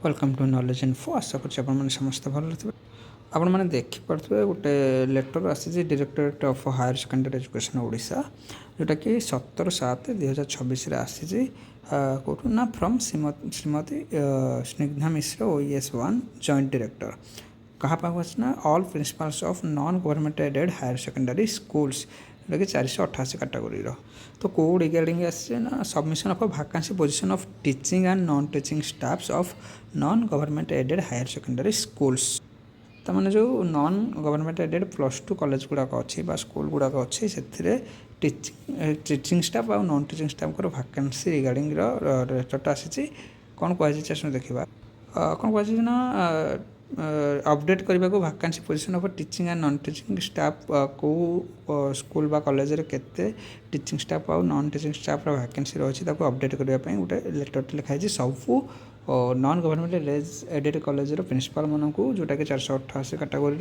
Welcome to knowledge info. आशा कर समस्त भल थे। आपण मैंने देखिपे गोटे लेटर आसी directorate of higher secondary education Odisha जोटा कि 17/7/2026 आसी कौटू ना from Shrimati Snigdha Mishra OES1 joint director कहा पाक अच्छे ना all principals of non government aided higher secondary schools जोटा कि 488 कैटेगोरी तो कौ रिगार्डिंग ना submission of vacancy position of teaching and non teaching staffs of non government aided higher secondary schools तमाने जो नॉन गवर्नमेंट एडेड +2 कॉलेज गुड़ाक अच्छी school गुड़ाक अच्छी से टीचिंग स्टाफ और नॉन टीचिंग स्टाफ को वैकेंसी रिगार्डिंग लेटरटा आसी कौन कहुच्छे देखा कौन कहुच्छे ना अपडेट करने को vacancy position of teaching and non teaching staff को स्कूल बा कॉलेज रे केते टीचिंग स्टाफ और नॉन टीचिंग स्टाफ वैकेंसी रही अपडेट करने गोटे लेटर लिखाई सबू non government aided college principal मानक जोटा कि 488 कैटेगोरी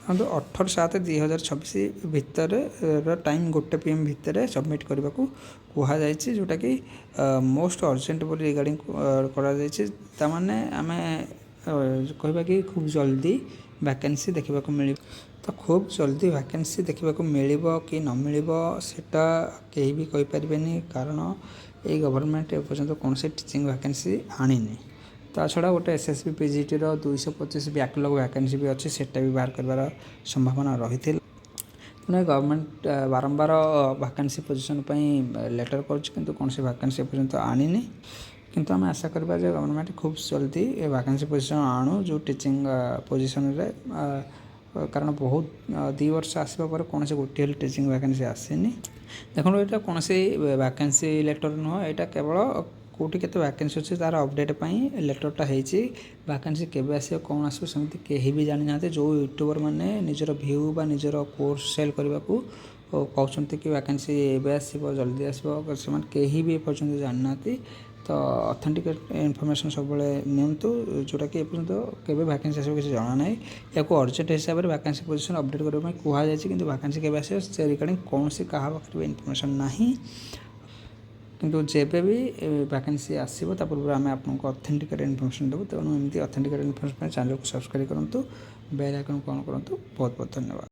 18/7/2026 भितर टाइम 1 PM भितर सबमिट करने को कहुई जोटा कि मोस्ट अर्जेंट बोली रिगार्डिंग करने आम कहवा कि खूब जल्दी वैकेंसी देखा मिल तो खूब जल्दी वैकेंसी देखा मिल कि न मिल सेटा कहीं भी कहींपारे कारण ये गवर्नमेंट एपर्तंत कौन से टीचिंग वैकेंसी आनी ता छड़ा गोटे SSB PGT 225 बैकलॉग वैकेंसी भी अच्छी सेटा भी बाहर कर संभावना रही थी पुणे गवर्नमेंट बारंबार वैकेंसी पोजीशन लेटर कर कौन से वैकेंसी एपर्तंत आनी किंतु आम आशा करवा गवर्नमेंट खूब जल्दी वैकेंसी पोजीशन आणु जो टीचिंग पोजीशन रे कारण बहुत 2 वर्ष आसवा पर कौन से गोटे टीचिंग वैकेंसी आसेनी देखो यहाँ कौन से वैकेंसी लेटर नुह यहाँ केवल कौटी के वैकेंसी अच्छे तार अपडेट लेटरटा होती वैकेंसी केवे आस कौन आसो सेमती कहीं भी जानी ना जो यूट्यूबर मैंने निजर व्यू बा निजर कोर्स सेल करने को कहते कि वैकेंसी एवं आसो जल्दी आसो से कहीं भी एपर्तंत जानी ना तो ऑथेंटिकेट इनफॉरमेशन सब नियंतु जोटा कि एपर्तंत केवे वैकेंसी आसो किसी जाना ना या अर्जेंट हिसाब से वैकेंसी पोजीशन अपडेट करने कहुई कि वैकेंसी केवे आस रिगार्डिंग कौन सी क्या पाखे इनफॉरमेशन ना किंतु जेबे भी वैकेंसी आसो पूर्व आम आपको ऑथेंटिकेट इनफॉरमेशन देवु तेणु एमती ऑथेंटिकेट इनफॉरमेशन चैनल को सब्सक्राइब करूँ बेल आइकन ऑन करूँ बहुत बहुत धन्यवाद।